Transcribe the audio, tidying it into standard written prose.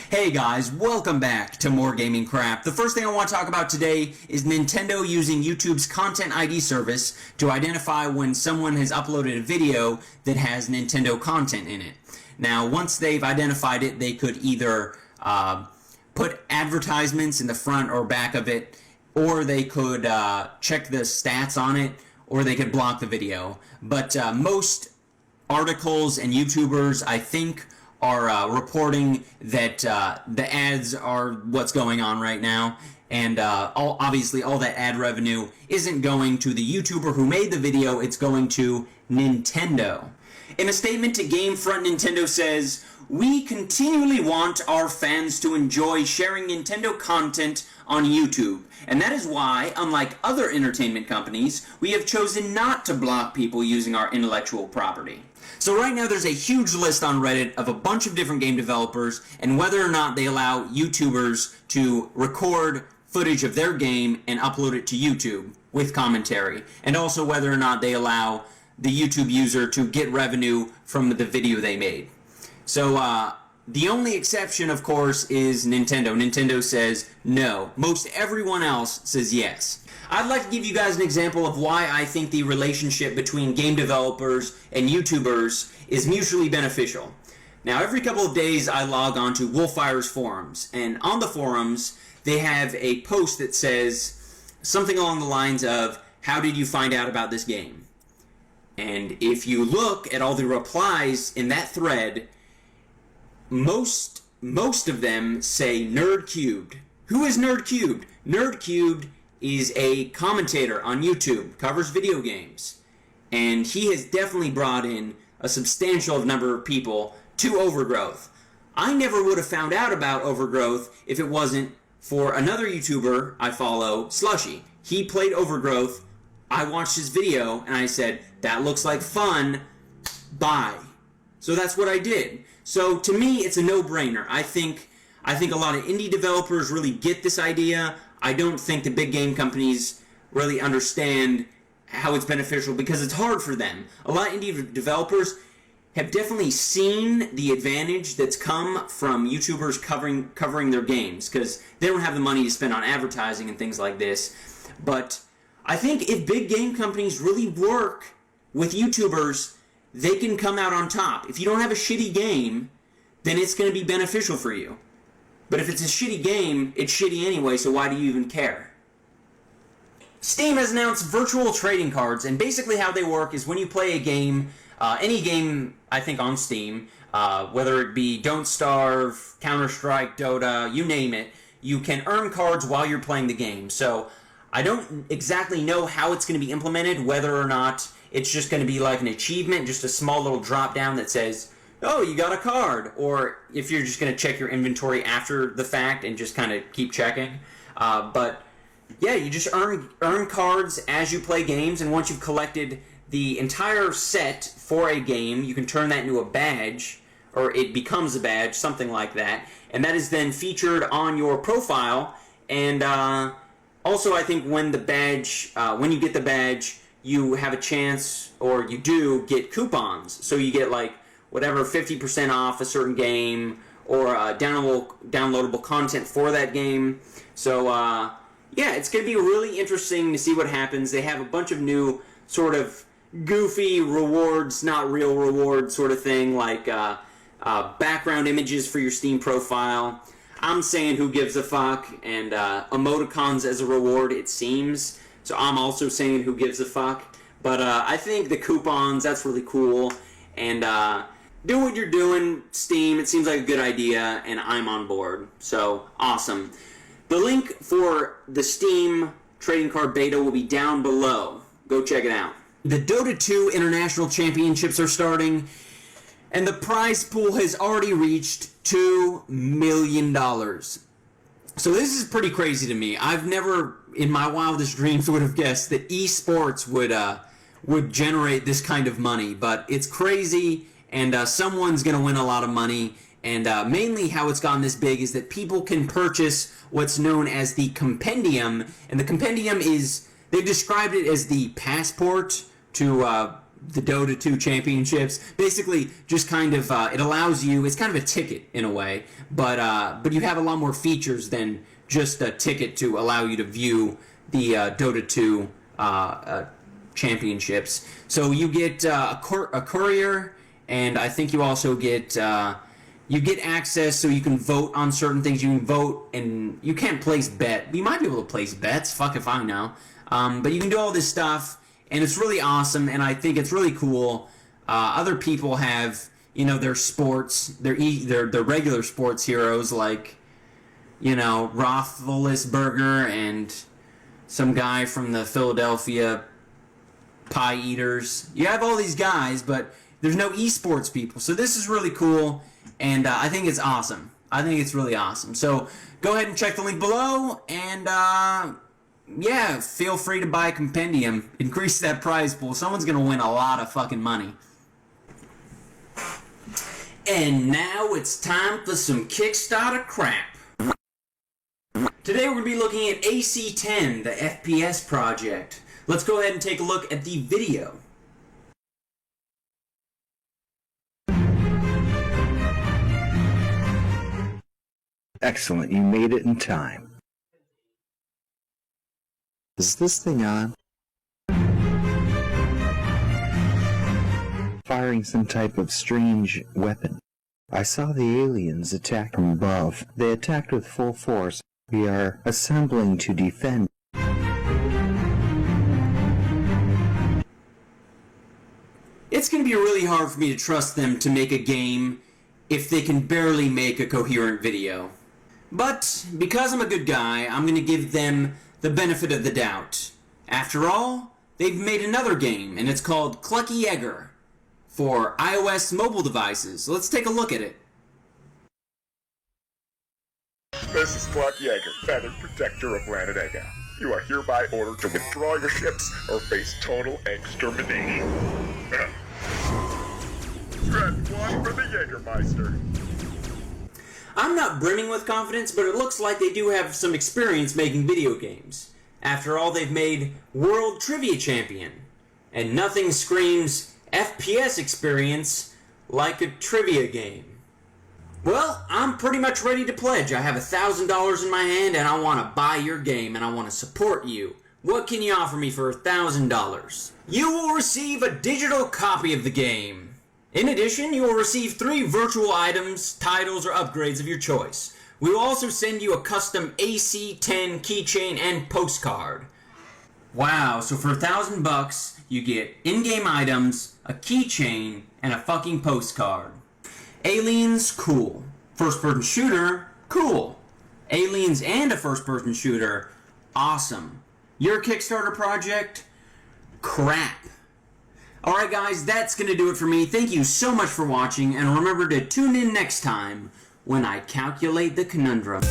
Hey guys, welcome back to more gaming crap. The first thing I want to talk about today is Nintendo using YouTube's Content ID service to identify when someone has uploaded a video that has Nintendo content in it. Now, once they've identified it, they could either put advertisements in the front or back of it, or they could check the stats on it, or they could block the video. But most articles and YouTubers, I think, are reporting that the ads are what's going on right now, and obviously all that ad revenue isn't going to the YouTuber who made the video, it's going to Nintendo. In a statement to Gamefront, Nintendo says, "We continually want our fans to enjoy sharing Nintendo content on YouTube, and that is why, unlike other entertainment companies, we have chosen not to block people using our intellectual property." So right now there's a huge list on Reddit of a bunch of different game developers and whether or not they allow YouTubers to record footage of their game and upload it to YouTube with commentary, and also whether or not they allow the YouTube user to get revenue from the video they made. So the only exception, of course, is Nintendo. Nintendo says no. Most everyone else says yes. I'd like to give you guys an example of why I think the relationship between game developers and YouTubers is mutually beneficial. Now, every couple of days I log on to Wolfire's forums, and on the forums they have a post that says something along the lines of, "How did you find out about this game?" And if you look at all the replies in that thread, most of them say Nerd Cubed. Who is Nerd Cubed? Nerd Cubed is a commentator on YouTube, covers video games, and he has definitely brought in a substantial number of people to Overgrowth. I never would have found out about Overgrowth if it wasn't for another YouTuber I follow, Slushy. He played Overgrowth, I watched his video, and I said, "That looks like fun, bye." So that's what I did. So to me, it's a no-brainer. I think a lot of indie developers really get this idea. I don't think the big game companies really understand how it's beneficial because it's hard for them. A lot of indie developers have definitely seen the advantage that's come from YouTubers covering their games because they don't have the money to spend on advertising and things like this. But I think if big game companies really work with YouTubers, they can come out on top. If you don't have a shitty game, then it's going to be beneficial for you. But if it's a shitty game, it's shitty anyway, so why do you even care? Steam has announced virtual trading cards, and basically how they work is when you play a game, any game, I think, on Steam, whether it be Don't Starve, Counter-Strike, Dota, you name it, you can earn cards while you're playing the game. So I don't exactly know how it's going to be implemented, whether or not it's just going to be like an achievement, just a small little drop-down that says, "Oh, you got a card," or if you're just going to check your inventory after the fact and just kind of keep checking. But yeah, you just earn cards as you play games, and once you've collected the entire set for a game, you can turn that into a badge, or it becomes a badge, something like that, and that is then featured on your profile. And also, I think when you get the badge, you have a chance, or you do get coupons, so you get like whatever, 50% off a certain game, or downloadable content for that game. So, yeah, it's going to be really interesting to see what happens. They have a bunch of new sort of goofy rewards, not real rewards sort of thing, like background images for your Steam profile. I'm saying who gives a fuck, and emoticons as a reward, it seems. So I'm also saying who gives a fuck. But I think the coupons, that's really cool. And do what you're doing, Steam. It seems like a good idea, and I'm on board. So, awesome. The link for the Steam trading card beta will be down below. Go check it out. The Dota 2 International Championships are starting, and the prize pool has already reached $2 million. So this is pretty crazy to me. I've never, in my wildest dreams, would have guessed that esports would generate this kind of money, but it's crazy. And someone's going to win a lot of money, and mainly how it's gotten this big is that people can purchase what's known as the compendium, and the compendium is, they've described it as the passport to the Dota 2 championships. Basically, just kind of, it allows you, it's kind of a ticket in a way, but you have a lot more features than just a ticket to allow you to view the Dota 2 championships. So you get a courier, and I think you also get access so you can vote on certain things. You can vote, and you can't place bet. You might be able to place bets. Fuck if I know. But you can do all this stuff, and it's really awesome, and I think it's really cool. Other people have, their sports, their regular sports heroes, like, Roethlisberger and some guy from the Philadelphia Pie Eaters. You have all these guys, but there's no esports people. So this is really cool, and I think it's awesome. I think it's really awesome. So go ahead and check the link below, and yeah, feel free to buy a compendium. Increase that prize pool. Someone's going to win a lot of fucking money. And now it's time for some Kickstarter crap. Today we're going to be looking at AC10, the FPS project. Let's go ahead and take a look at the video. Excellent, you made it in time. Is this thing on? Firing some type of strange weapon. I saw the aliens attack from above. They attacked with full force. We are assembling to defend. It's going to be really hard for me to trust them to make a game if they can barely make a coherent video. But because I'm a good guy, I'm going to give them the benefit of the doubt. After all, they've made another game, and it's called Clucky Egger for iOS mobile devices. So let's take a look at it. This is Clark Yeager, Feather Protector of Planet Ega. You are hereby ordered to withdraw your ships or face total extermination. Strand 1 for the Jägermeister. I'm not brimming with confidence, but it looks like they do have some experience making video games. After all, they've made World Trivia Champion, and nothing screams FPS experience like a trivia game. Well, I'm pretty much ready to pledge. I have $1,000 in my hand, and I want to buy your game, and I want to support you. What can you offer me for $1,000? You will receive a digital copy of the game. In addition, you will receive 3 virtual items, titles, or upgrades of your choice. We will also send you a custom AC10 keychain and postcard. Wow, so for $1,000, you get in-game items, a keychain, and a fucking postcard. Aliens, cool. First-person shooter, cool. Aliens and a first-person shooter, awesome. Your Kickstarter project, crap. Alright guys, that's going to do it for me. Thank you so much for watching, and remember to tune in next time when I calculate the conundrum.